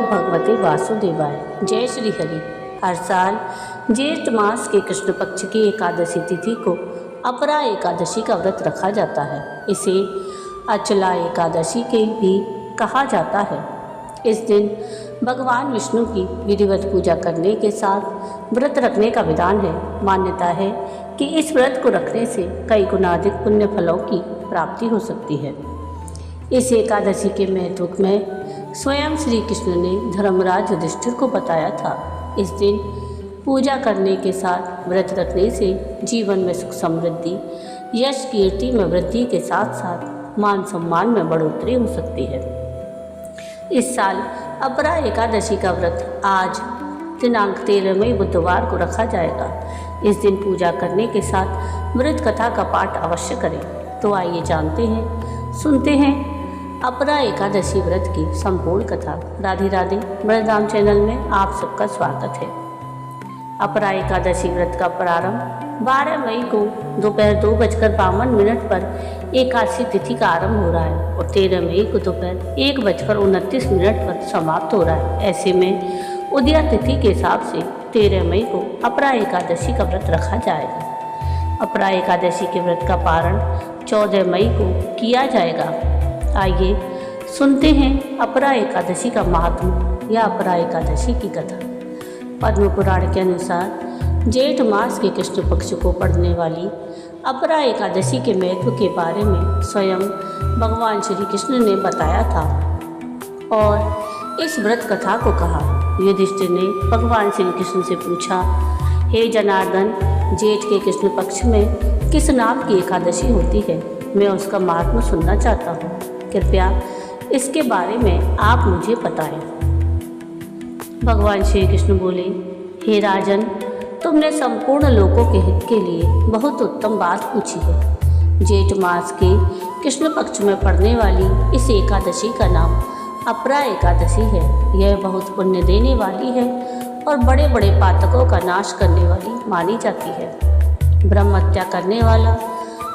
भगवते वासुदेवाय। जय श्री हरि। हर साल ज्येष्ठ मास के कृष्ण पक्ष की एकादशी तिथि को अपरा एकादशी का व्रत रखा जाता है। इसे अचला एकादशी के भी कहा जाता है। इस दिन भगवान विष्णु की विधिवत पूजा करने के साथ व्रत रखने का विधान है। मान्यता है कि इस व्रत को रखने से कई गुना अधिक पुण्य फलों की प्राप्ति हो सकती है। इस एकादशी के महत्व में स्वयं श्री कृष्ण ने धर्मराज युधिष्ठिर को बताया था। इस दिन पूजा करने के साथ व्रत रखने से जीवन में सुख समृद्धि, यश कीर्ति में वृद्धि के साथ साथ मान सम्मान में बढ़ोतरी हो सकती है। इस साल अपरा एकादशी का व्रत आज दिनांक 13 मई बुधवार को रखा जाएगा। इस दिन पूजा करने के साथ व्रत कथा का पाठ अवश्य करें। तो आइए जानते हैं, सुनते हैं अपरा एकादशी व्रत की संपूर्ण कथा। राधे राधे। व्रतधाम चैनल में आप सबका स्वागत है। अपरा एकादशी व्रत का प्रारंभ 12 मई को दोपहर 2:52 पर एकादशी तिथि का आरंभ हो रहा है और 13 मई को दोपहर 1:29 पर समाप्त हो रहा है। ऐसे में उदया तिथि के हिसाब से 13 मई को अपरा एकादशी का व्रत रखा जाएगा। अपरा एकादशी के व्रत का पारण 14 मई को किया जाएगा। आइए सुनते हैं अपरा एकादशी का महात्म्य या अपरा एकादशी की कथा। पद्म पुराण के अनुसार जेठ मास के कृष्ण पक्ष को पड़ने वाली अपरा एकादशी के महत्व के बारे में स्वयं भगवान श्री कृष्ण ने बताया था और इस व्रत कथा को कहा। युधिष्ठिर ने भगवान श्री कृष्ण से पूछा, हे जनार्दन, जेठ के कृष्ण पक्ष में किस नाम की एकादशी होती है? मैं उसका महात्म्य सुनना चाहता हूँ। कृपया इसके बारे में आप मुझे बताएं। भगवान श्री कृष्ण बोले, हे राजन, तुमने संपूर्ण लोगों के हित के लिए बहुत उत्तम बात पूछी है। जेठ मास के कृष्ण पक्ष में पड़ने वाली इस एकादशी का नाम अपरा एकादशी है। यह बहुत पुण्य देने वाली है और बड़े बड़े पातकों का नाश करने वाली मानी जाती है। ब्रह्म हत्या करने वाला,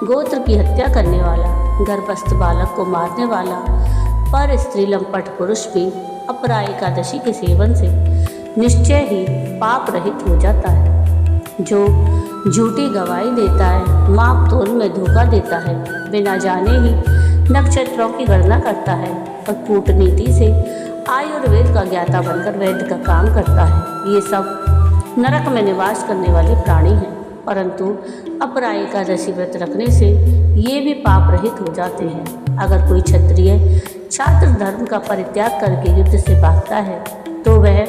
गोत्र की हत्या करने वाला, गर्भस्थ बालक को मारने वाला पर स्त्री लंपट पुरुष भी अपरा एकादशी के सेवन से निश्चय ही पाप रहित हो जाता है। जो झूठी गवाही देता है, माप तोल में धोखा देता है, बिना जाने ही नक्षत्रों की गणना करता है और कूटनीति से आयुर्वेद का ज्ञाता बनकर वैद्य का काम करता है, ये सब नरक में निवास करने वाले प्राणी हैं। परंतु अपरा एकादशी व्रत रखने से ये भी पाप रहित हो जाते हैं। अगर कोई क्षत्रिय छात्र धर्म का परित्याग करके युद्ध से भागता है तो वह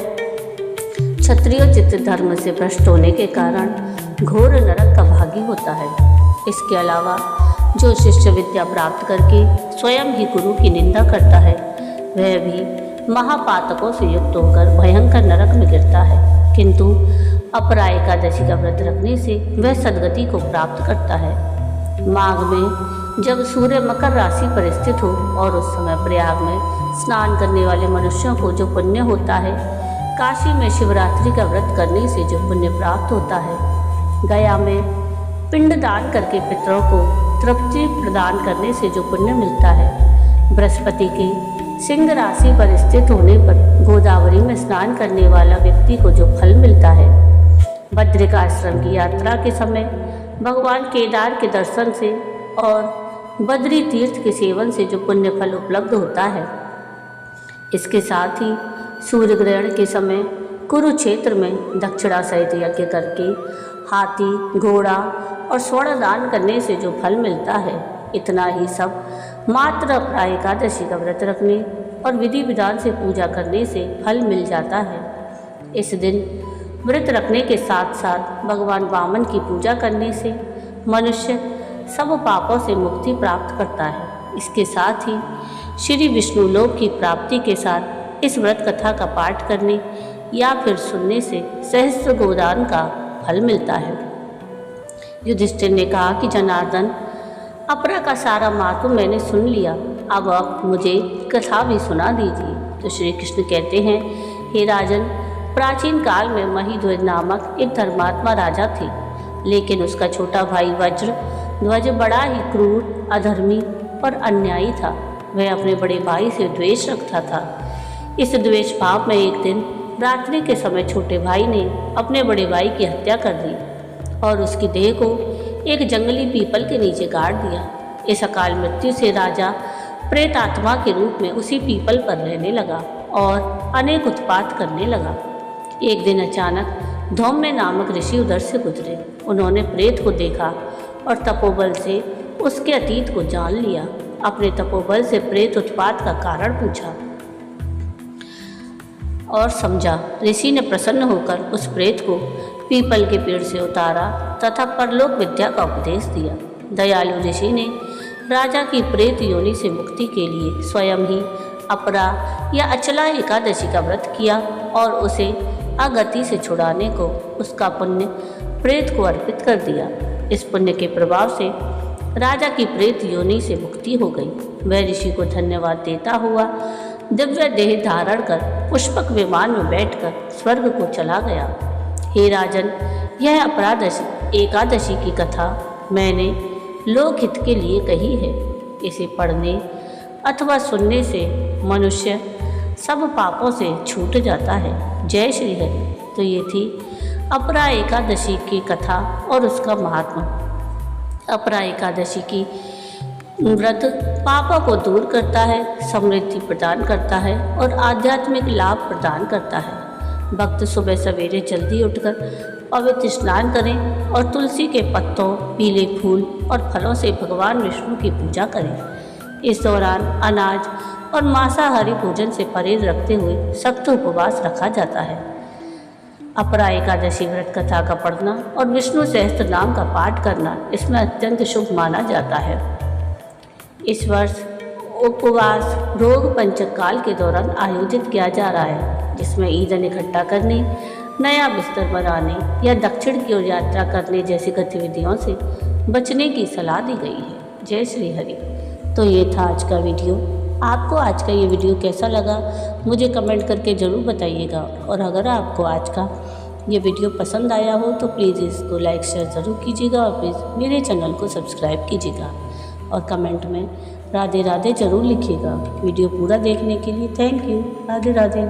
क्षत्रियोचित धर्म से भ्रष्ट होने के कारण घोर नरक का भागी होता है। इसके अलावा जो शिष्य विद्या प्राप्त करके स्वयं ही गुरु की निंदा करता है, वह भी महापातकों से युक्त होकर भयंकर नरक में गिरता है। किंतु अपरा एकादशी का व्रत रखने से वह सद्गति को प्राप्त करता है। माघ में जब सूर्य मकर राशि पर स्थित हो और उस समय प्रयाग में स्नान करने वाले मनुष्यों को जो पुण्य होता है, काशी में शिवरात्रि का व्रत करने से जो पुण्य प्राप्त होता है, गया में पिंडदान करके पितरों को तृप्ति प्रदान करने से जो पुण्य मिलता है, बृहस्पति की सिंह राशि पर स्थित होने पर गोदावरी में स्नान करने वाला व्यक्ति को जो फल मिलता है, बद्रिकाश्रम की यात्रा के समय भगवान केदार के दर्शन से और बद्री तीर्थ के सेवन से जो पुण्य फल उपलब्ध होता है, इसके साथ ही सूर्य ग्रहण के समय कुरुक्षेत्र में दक्षिणा सहित यज्ञ करके हाथी, घोड़ा और स्वर्ण दान करने से जो फल मिलता है, इतना ही सब मात्र अपरा एकादशी का व्रत रखने और विधि विधान से पूजा करने से फल मिल जाता है। इस दिन व्रत रखने के साथ साथ भगवान वामन की पूजा करने से मनुष्य सब पापों से मुक्ति प्राप्त करता है। इसके साथ ही श्री विष्णु लोक की प्राप्ति के साथ इस व्रत कथा का पाठ करने या फिर सुनने से सहस्त्र गोदान का फल मिलता है। युधिष्ठिर ने कहा कि जनार्दन, अपरा का सारा महात्म्य मैंने सुन लिया, अब आप मुझे कथा भी सुना दीजिए। तो श्री कृष्ण कहते हैं, हे राजन, प्राचीन काल में महिध्वज नामक एक धर्मात्मा राजा थे, लेकिन उसका छोटा भाई वज्र ध्वज बड़ा ही क्रूर, अधर्मी और अन्यायी था। वह अपने बड़े भाई से द्वेष रखता था। इस द्वेष भाव में एक दिन रात्रि के समय छोटे भाई ने अपने बड़े भाई की हत्या कर दी और उसकी देह को एक जंगली पीपल के नीचे गाड़ दिया। इस अकाल मृत्यु से राजा प्रेत आत्मा के रूप में उसी पीपल पर रहने लगा और अनेक उत्पात करने लगा। एक दिन अचानक धौम्य नामक ऋषि उधर से गुजरे। उन्होंने प्रेत को देखा और तपोबल से उसके अतीत को जान लिया। अपने तपोबल से प्रेत उत्पात का कारण पूछा और समझा। ऋषि ने प्रसन्न होकर उस प्रेत को पीपल के पेड़ से उतारा तथा परलोक विद्या का उपदेश दिया। दयालु ऋषि ने राजा की प्रेत योनि से मुक्ति के लिए स्वयं ही अपरा या अचला एकादशी का व्रत किया और उसे अगति से छुड़ाने को उसका पुण्य प्रेत को अर्पित कर दिया। इस पुण्य के प्रभाव से राजा की प्रेत योनि से मुक्ति हो गई। वह ऋषि को धन्यवाद देता हुआ दिव्य देह धारण कर पुष्पक विमान में बैठकर स्वर्ग को चला गया। हे राजन, यह अपरादशी एकादशी की कथा मैंने लोकहित के लिए कही है। इसे पढ़ने अथवा सुनने से मनुष्य सब पापों से छूट जाता है। जय श्री हरि। तो ये थी अपरा एकादशी की कथा और उसका महात्मा। अपरा एकादशी की व्रत पापों को दूर करता है, समृद्धि प्रदान करता है और आध्यात्मिक लाभ प्रदान करता है। भक्त सुबह सवेरे जल्दी उठकर पवित्र स्नान करें और तुलसी के पत्तों, पीले फूल और फलों से भगवान विष्णु की पूजा करें। इस दौरान अनाज और मांसाहारी भोजन से परहेज रखते हुए सख्त उपवास रखा जाता है। अपरा एकादशी व्रत कथा का पढ़ना और विष्णु सहस्त्र नाम का पाठ करना इसमें अत्यंत शुभ माना जाता है। इस वर्ष उपवास रोग पंचक काल के दौरान आयोजित किया जा रहा है, जिसमें ईंधन इकट्ठा करने, नया बिस्तर बनाने या दक्षिण की ओर यात्रा करने जैसी गतिविधियों से बचने की सलाह दी गई है। जय श्री हरि। तो ये था आज का वीडियो। आपको आज का ये वीडियो कैसा लगा मुझे कमेंट करके ज़रूर बताइएगा। और अगर आपको आज का ये वीडियो पसंद आया हो तो प्लीज़ इसको लाइक शेयर ज़रूर कीजिएगा और प्लीज़ मेरे चैनल को सब्सक्राइब कीजिएगा और कमेंट में राधे राधे ज़रूर लिखिएगा। वीडियो पूरा देखने के लिए थैंक यू। राधे राधे।